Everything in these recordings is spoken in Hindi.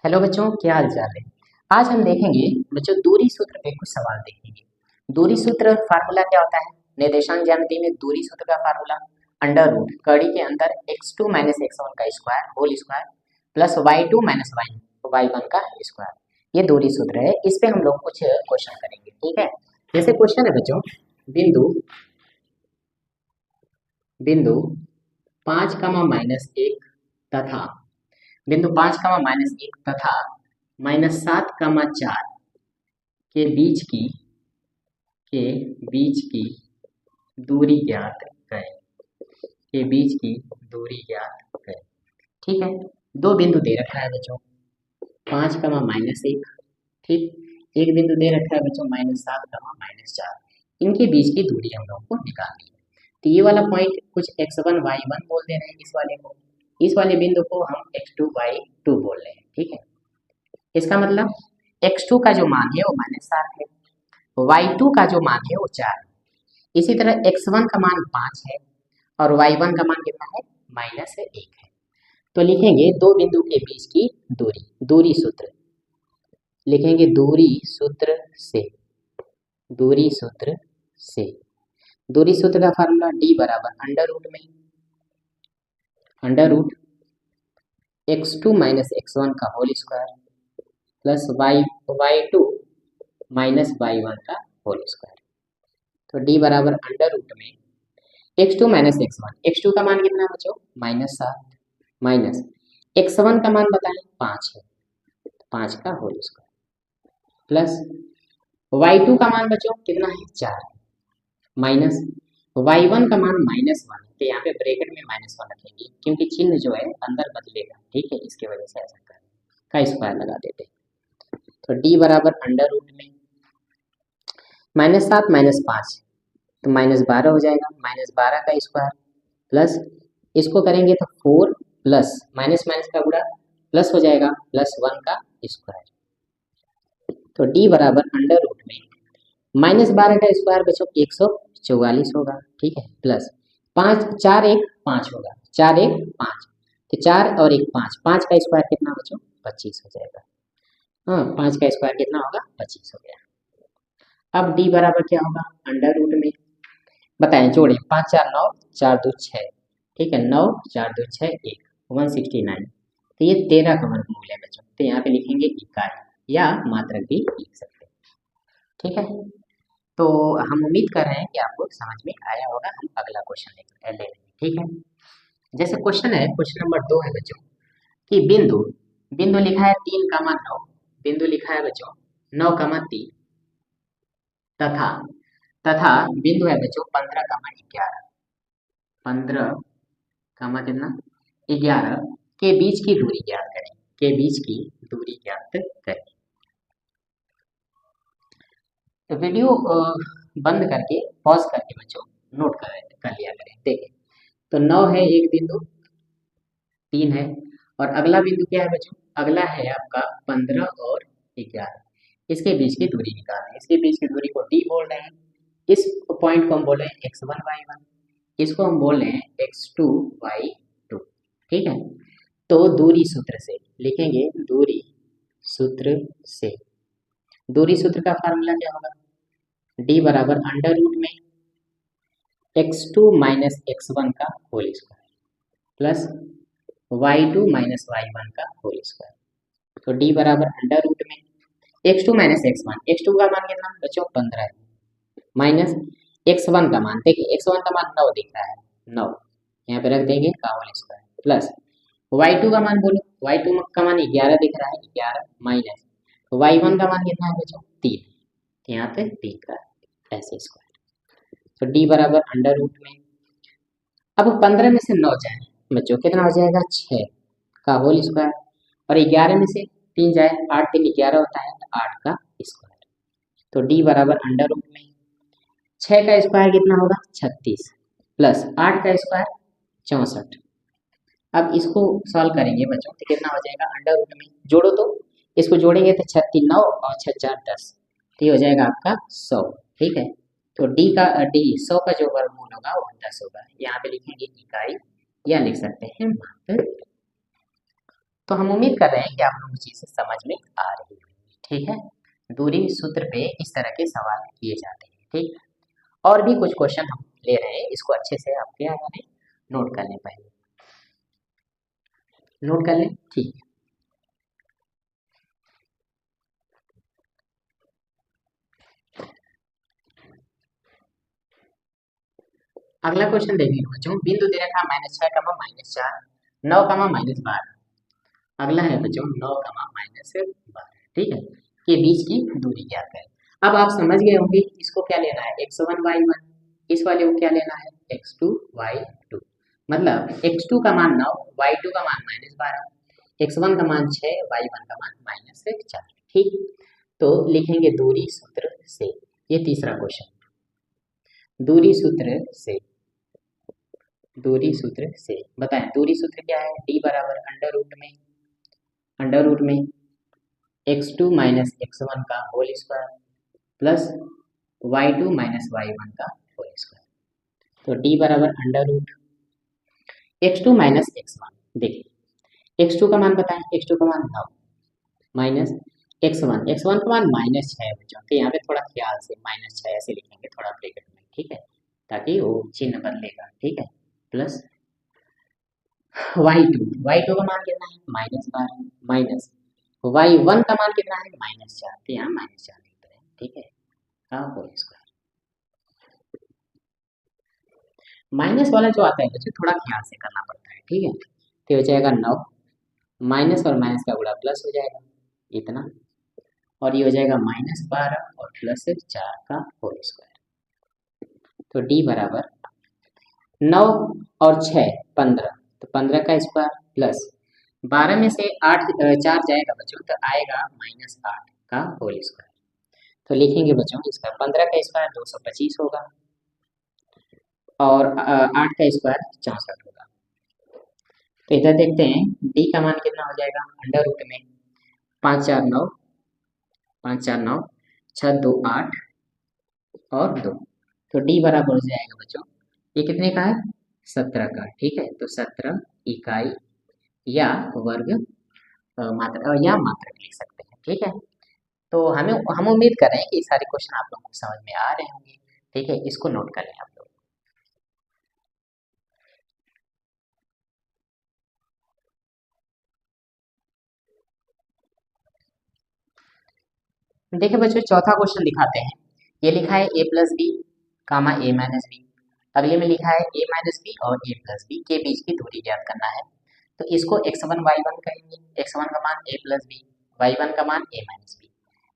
हेलो बच्चों, क्या हाल चाल है। आज हम देखेंगे बच्चों दूरी सूत्र पे कुछ सवाल देखेंगे। दूरी सूत्र फार्मूला क्या होता है। निर्देशांक ज्यामिति में दूरी सूत्र का फार्मूला अंडर रूट कड़ी के अंदर x2 माइनस x1 का square whole square plus y2 minus y1 का स्क्वायर। ये दूरी सूत्र है। इस पे हम लोग कुछ क्वेश्चन करेंगे, ठीक है। जैसे क्वेश्चन है बच्चों, बिंदु बिंदु 5, तथा बिंदु 5, तथा -7, 4 के बीच की के बीच की दूरी ज्ञात करें। के बीच की दूरी ज्ञात करें, ठीक है। दो बिंदु दे रखा है बच्चों, 5, -1, ठीक। एक बिंदु दे रखा है बच्चों -7, -4। इनके बीच की दूरी हम लोग को निकालनी है। तो ये वाला पॉइंट कुछ x1 y1 बोल दे रहे हैं, इस वाले को। इस वाले बिंदु को हम x2 y2 बोल रहे हैं, ठीक है। इसका मतलब x2 का जो मान है वो -7 है, y2 का जो मान है वो 4 है। इसी तरह x1 का मान 5 है और y1 का मान कितना है, -1 है। तो लिखेंगे दो बिंदु के बीच की दूरी, दूरी सूत्र लिखेंगे। दूरी सूत्र से दूरी सूत्र का फार्मूला d बराबर under root x2 minus x1 का whole square plus y2 minus y1 का होल स्क्वायर। तो d बराबर अंडर रूट में x2 माइनस x1 का मान कितना है बच्चों, -7 माइनस x1 का मान बताएं 5 है, 5 का होल स्क्वायर प्लस y2 का मान बच्चों कितना है, 4 माइनस y1 का मान -1 है। तो यहाँ पे ब्रैकेट में -1 रखेंगे क्योंकि चिन्ह जो है अंदर बदलेगा, ठीक है। इसकी वजह से ऐसा कर का स्क्वायर लगा देते हैं। तो d बराबर अंडर रूट में -7 -5 तो -12 हो जाएगा, -12 का स्क्वायर प्लस इसको करेंगे तो 4 प्लस माइनस माइनस का गुणा प्लस हो जाएगा +1 का स्क्वायर। तो d बराबर अंडर रूट में -12 का स्क्वायर बच्चों 144 होगा, ठीक है। प्लस 5 4 1 5 होगा, 4 1 5। तो 4 और 1 5, 5 का स्क्वायर कितना बच्चों, 25 हो जाएगा। हाँ, 5 का स्क्वायर कितना होगा, 25 हो गया। अब d बराबर क्या होगा, अंडर रूट में बताएं, जोड़ें 5 4 9, 4 2 6, ठीक है। 9 4 2 6 1 169। तो ये 13 का वर्गमूल है बच्चों। तो यहाँ पे लिखेंगे इकाई या मात्रक भी लिख सकते हैं, ठीक है। तो हम उम्मीद कर रहे हैं कि आपको समझ में आया होगा। हम अगला क्वेश्चन ले लेंगे, ठीक है। जैसे क्वेश्चन है, क्वेश्चन नंबर 2 है बच्चों कि बिंदु बिंदु लिखा है 3, 9, बिंदु लिखा है बच्चों 9, 3 तथा तथा बिंदु है बच्चों 15, 11 कितना, 11 के बीच की दूरी ज्ञात करें। के बीच की दूरी ज्ञात करें। तो वीडियो बंद करके पॉज करके बच्चों नोट कर लिया करें। देखें तो 9 है एक बिंदु, 3 है और अगला बिंदु क्या है बच्चों, अगला है आपका 15 और 11। इसके बीच की दूरी निकालनी है। इसके बीच की दूरी को d बोल रहे हैं। इस पॉइंट को हम बोल रहे हैं x1 y1, इसको हम बोल रहे हैं x2 y2, ठीक है। तो दूरी सूत्र से लिखेंगे, सूत्र से दूरी सूत्र का फार्मूला क्या होगा, d बराबर अंडर रूट में x2 माइनस x1 का whole square plus y2 minus y1 का होल स्क्वायर। तो d बराबर अंडर रूट में x2 माइनस x1 का मान कितना बच्चों 15 है, माइनस x1 का मान, देखिए x1 का मान 9 दिख रहा है, 9 यहाँ पे रख देंगे का होल स्क्वायर प्लस y2 का मान बोलो, y2 का मान 11 दिख रहा है, 11 माइनस y1 का मान कितना है बच्चों 3, यहाँ पे 3 का ऐसे स्क्वायर। तो d बराबर अंडर रूट में, अब 15 में से 9 जाए बच्चों कितना हो जाएगा 6 का होल स्क्वायर और 11 में से 3 जाए 8 3 11 होता है, तो 8 का स्क्वायर। तो d बराबर अंडर रूट में 6 का स्क्वायर कितना होगा 36 प्लस 8 का स्क्वायर 64। अब इसको सॉल्व करेंगे बच्चों तो कितना हो जाएगा, अंडर रूट में जोड़ो तो इसको जोड़ेंगे तो 36 9 और 6 4 10, तो ये हो जाएगा आपका 100, ठीक है। तो d 100 का जो वर्गमूल होगा वो 10 होगा। यहाँ पे लिखेंगे इकाई या लिख सकते हैं मात्रक। तो हम उम्मीद कर रहे हैं कि आप लोगों को चीज़ें समझ में आ रही होंगी। ठीक है, दूरी सूत्र पे इस तरह के सवाल किए जाते हैं। ठीक, और भी कुछ क्वेश्चन हम ले रहे हैं, इसको अच्छे से आप क्या करें, नोट कर लें, पहले नोट कर लें। ठीक है, अगला क्वेश्चन देखिए बच्चों, बिंदु दे रखा -6, -4, 9, -12। अगला है बच्चों 9, -12। ठीक है, के बीच की दूरी ज्ञात करें। अब आप समझ गए होंगे इसको क्या लेना है, x1 y1, इस वाले को क्या लेना है, x2 y2। मतलब x2 का मान 9, y2 का मान -12, x1 का मान 6, y1 का मान -4। ठीक, तो लिखेंगे दूरी सूत्र से। ये तीसरा क्वेश्चन, दूरी सूत्र से, दूरी सूत्र से बताएं दूरी सूत्र क्या है, d बराबर अंडर रूट में x2 माइनस x1 का whole square plus y2 minus y1 का होल स्क्वायर। तो d बराबर under root x2 minus x1। देखिए x2 का मान बताएं, x2 का मान 9 माइनस x1 का मान -6 बच्चों, तो यहाँ पे थोड़ा ख्याल से -6 ऐसे लिखेंगे थोड़ा ब्रैकेट में। ठीक है, ताकि वो चिन्ह बदलेगा। ठीक है, प्लस y2 का मान कितना है, -12 माइनस y1 का मान कितना है, -4, तो यहाँ -4 लिख रहे हैं। ठीक है, का होल स्क्वायर। माइनस वाला जो आता है बच्चों थोड़ा ख्याल से करना पड़ता है। ठीक है, तो हो जाएगा 9, माइनस और माइनस का गुणा प्लस हो जाएगा इतना, और ये हो जाएगा -12 और +4 का होल स्क्वायर। तो d बराबर 9 और 6 15, तो 15 का स्क्वायर प्लस 12 में से 8 4 जाएगा बच्चों, तो आएगा -8 का होल स्क्वायर। तो लिखेंगे बच्चों इसका 15 का स्क्वायर 225 होगा और 8 का स्क्वायर 64 होगा। तो इधर देखते हैं d का मान कितना हो जाएगा, अंडर रूट में 5 4 9, 5 4 9, 6 2 8 और 2, तो d बराबर हो जाएगा बच्चों, ये कितने का है, 17 का। ठीक है, तो 17 इकाई या वर्ग मात्रा या मात्रक लिख सकते हैं। ठीक है, तो हम उम्मीद कर रहे हैं कि सारे क्वेश्चन आप लोगों को समझ में आ रहे होंगे। ठीक है, इसको नोट कर लें आप लोग। देखिए बच्चों चौथा क्वेश्चन दिखाते हैं, ये लिखा है a+b, a-b। अगले में लिखा है a-b और a+b के बीच की दूरी ज्ञात करना है। तो इसको x1 y1 कहेंगे, x1 का मान a+b, y1 का मान a-b,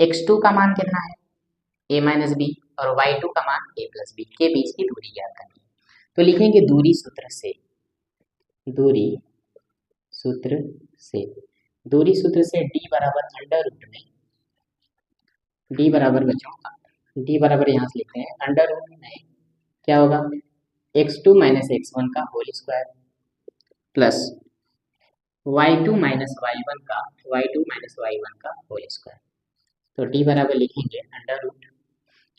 x2 का मान कितना है a-b और y2 का मान a+b के बीच की दूरी ज्ञात करनी है। तो लिखेंगे दूरी सूत्र से, दूरी सूत्र से, दूरी सूत्र से d बराबर अंडर रूट में, d बराबर बच्चों d बराबर यहाँ से लिखते हैं अंडर रूट में क्या होगा, x2 माइनस x1 का whole square plus y2 minus y1 का होल स्क्वायर। तो d बराबर लिखेंगे under root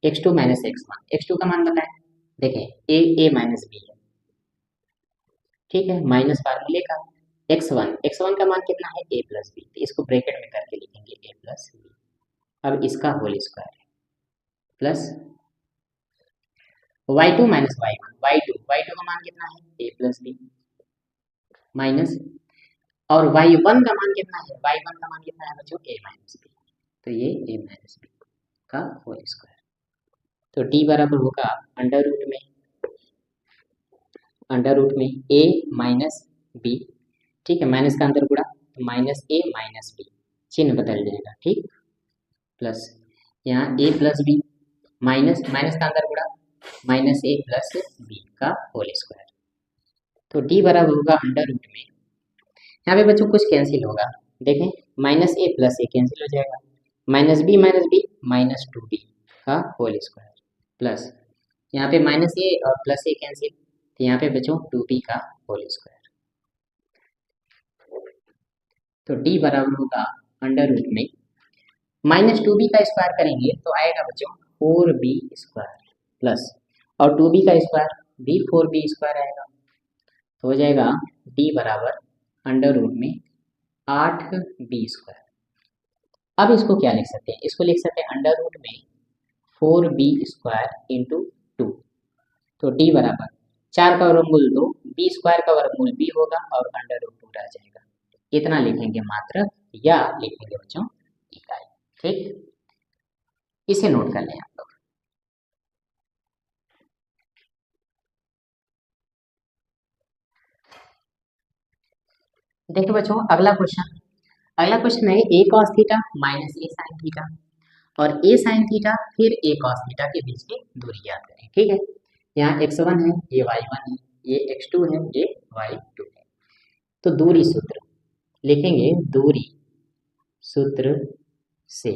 x2 minus x1 का मान बताएं, देखें a माइनस b है। ठीक है, माइनस फार्मूले का x1 का मान कितना है a+b, तो इसको ब्रैकेट में करके लिखेंगे a+b। अब इसका whole square plus y2 minus y1 का मान कितना है a+b माइनस, और y1 का मान कितना है, y1 का मान कितना है बच्चों a-b, तो ये a-b का होल स्क्वायर। तो d बराबर होगा अंडर रूट में a माइनस b। ठीक है, माइनस का अंदर गुणा, तो -a माइनस b, चिन्ह बदल जाएगा। ठीक, प्लस यहाँ a+b माइनस माइनस का अंदर गुणा -a प्लस b का होल स्क्वायर। तो d बराबर होगा अंडर रूट में, यहाँ पे बच्चों कुछ कैंसिल होगा, देखें -a प्लस a कैंसिल हो जाएगा, -b -2b का होल स्क्वायर प्लस यहाँ पे -a और +a कैंसिल, तो यहाँ पे बच्चों 2b का होल स्क्वायर। तो d बराबर होगा अंडर रूट में -2b का स्क्वायर करेंगे तो आएगा बच्चों 4b स्क्वायर प्लस, और 2b का स्क्वायर भी 4b स्क्वायर आएगा, तो हो जाएगा d बराबर अंडर रूट में 8b²। अब इसको क्या लिख सकते हैं, इसको लिख सकते हैं अंडर रूट में 4b² इंटू 2। तो डी बराबर 4 का वर्गमूल 2, b² का वर्गमूल b होगा और अंडर रूट 2 रह जाएगा। इतना लिखेंगे मात्रक या लिखेंगे बच्चों इकाई। ठीक, इसे नोट कर लें आप लोग। देखिए बच्चों अगला क्वेश्चन है a cos theta minus a sin theta और a sin थीटा फिर a cos थीटा के बीच की दूरी याद करें। ठीक है, यहाँ x1 है, ये y1 है, ये x2 है, ये y2 है। तो दूरी सूत्र लिखेंगे, दूरी सूत्र से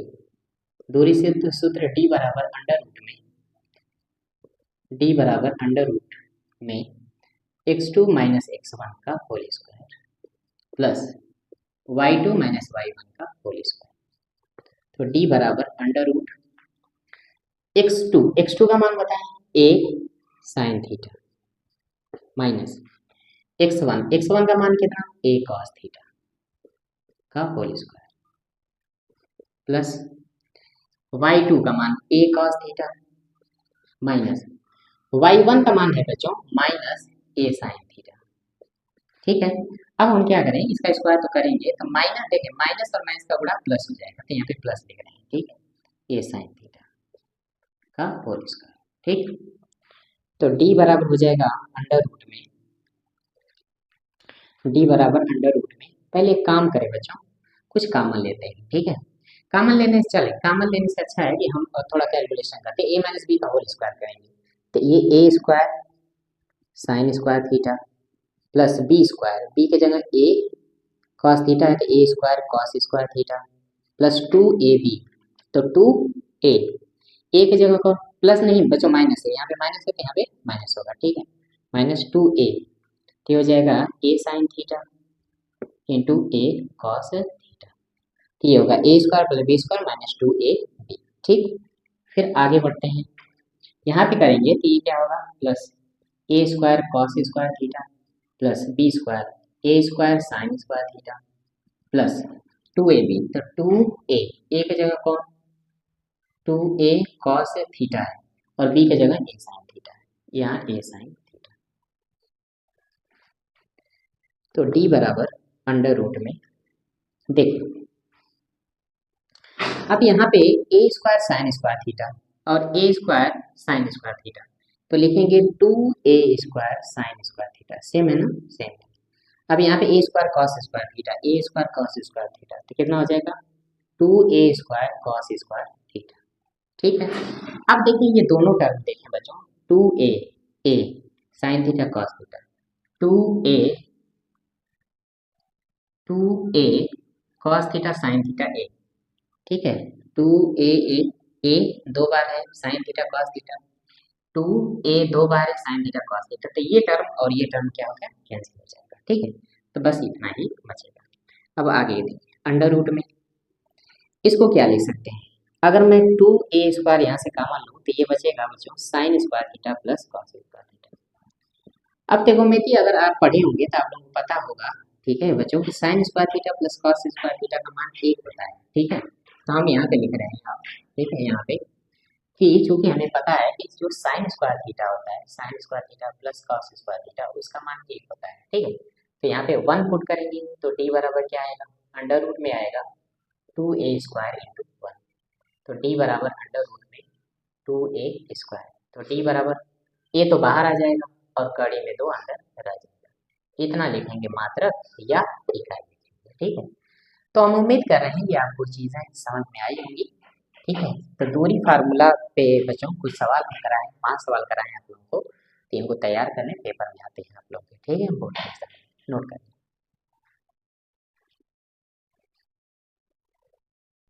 सूत्र d बराबर अंडर रूट में x2 माइनस x1 का whole square plus y2 minus y1 का होल स्क्वायर। तो d बराबर अंडर रूट x2 का मान बताएं a sin theta minus x1 का मान कितना a cos थीटा का होल स्क्वायर प्लस y2 का मान a cos theta minus y1 का मान है बच्चों माइनस a sin थीटा। ठीक है, अब हम क्या करें, इसका स्क्वायर तो करेंगे तो माइनस, देखिए माइनस और माइनस का गुणा प्लस हो जाएगा, तो यहाँ पे प्लस लिख रहे हैं। ठीक है, a sin थीटा का होल स्क्वायर। ठीक, तो d बराबर हो जाएगा अंडर रूट में पहले एक काम करें बच्चों, कुछ कॉमन लेते हैं। ठीक है, कॉमन लेने से अच्छा है कि हम थोड़ा कैलकुलेशन करते हैं। a माइनस बी का होल स्क्वायर करेंगे तो ये a² sine square theta plus b², b के जगह a cos थीटा है तो a² cos square theta plus 2ab, तो 2a, a की जगह को प्लस नहीं बच्चों माइनस है, यहाँ पे माइनस है तो यहाँ पे माइनस होगा। ठीक है, माइनस 2a तो हो जाएगा a sin theta into a cos theta. तो ये होगा a² plus b² minus 2ab। ठीक, फिर आगे बढ़ते हैं, यहाँ पे करेंगे तो ये क्या होगा plus a² cos square theta plus b² a² sin square theta plus 2ab, तो 2a, a की जगह कौन 2a cos थीटा है और b की जगह a sin थीटा है, यहाँ a sin थीटा। तो d बराबर अंडर रूट में, देखिए अब यहाँ पे a² sin स्क्वायर थीटा और a² sin स्क्वायर थीटा, तो लिखेंगे 2a² sin square theta, same है ना, सेम है। अब यहाँ पे a² cos स्क्वायर थीटा, तो कितना हो जाएगा 2a² cos स्क्वायर थीटा। ठीक है, अब देखिए ये दोनों टर्म देखें बच्चों, 2a sin theta cos theta, 2a cos theta sin theta a। ठीक है, 2a a 2 बार है sin theta cos theta, 2a 2 बार है sin थीटा cos थीटा, तो ये टर्म और ये टर्म क्या होगा कैंसिल हो जाएगा। ठीक है, तो बस इतना ही बचेगा। अब आगे देखिए अंडर रूट में इसको क्या लिख सकते हैं, अगर मैं 2a² यहाँ से कॉमन लूँ तो ये बचेगा बच्चों sin square theta plus cos square theta. अब त्रिकोणमिति अगर आप पढ़े होंगे तो आप लोगों को पता होगा, ठीक है बच्चों, कि sin square theta plus cos square theta का मान 1 होता है। ठीक है, तो हम यहाँ पे लिख रहे हैं आप, ठीक है, यहाँ पे कि चूंकि हमें पता है कि जो sin स्क्वायर थीटा होता है, sin square theta plus cos square theta, उसका मान 1 होता है। ठीक है, तो यहाँ पे 1 पुट करेंगे तो d बराबर क्या आएगा, अंडर रूट में आएगा 2a² इंटू 1, तो d बराबर अंडर रूट में 2a², तो d बराबर a तो बाहर आ जाएगा और कड़ी में 2 अंदर रह जाएगा। इतना लिखेंगे मात्रक या इकाई लिखेंगे। ठीक है, तो हम उम्मीद कर रहे हैं कि आपको चीज़ें समझ में आई होंगी। ठीक है, तो दूरी फार्मूला पे बच्चों कुछ सवाल हम कराएं, 5 सवाल कराएं आप लोगों को, तो इनको तैयार करने पेपर में आते हैं आप लोग के। ठीक है, बोर्ड नोट करें।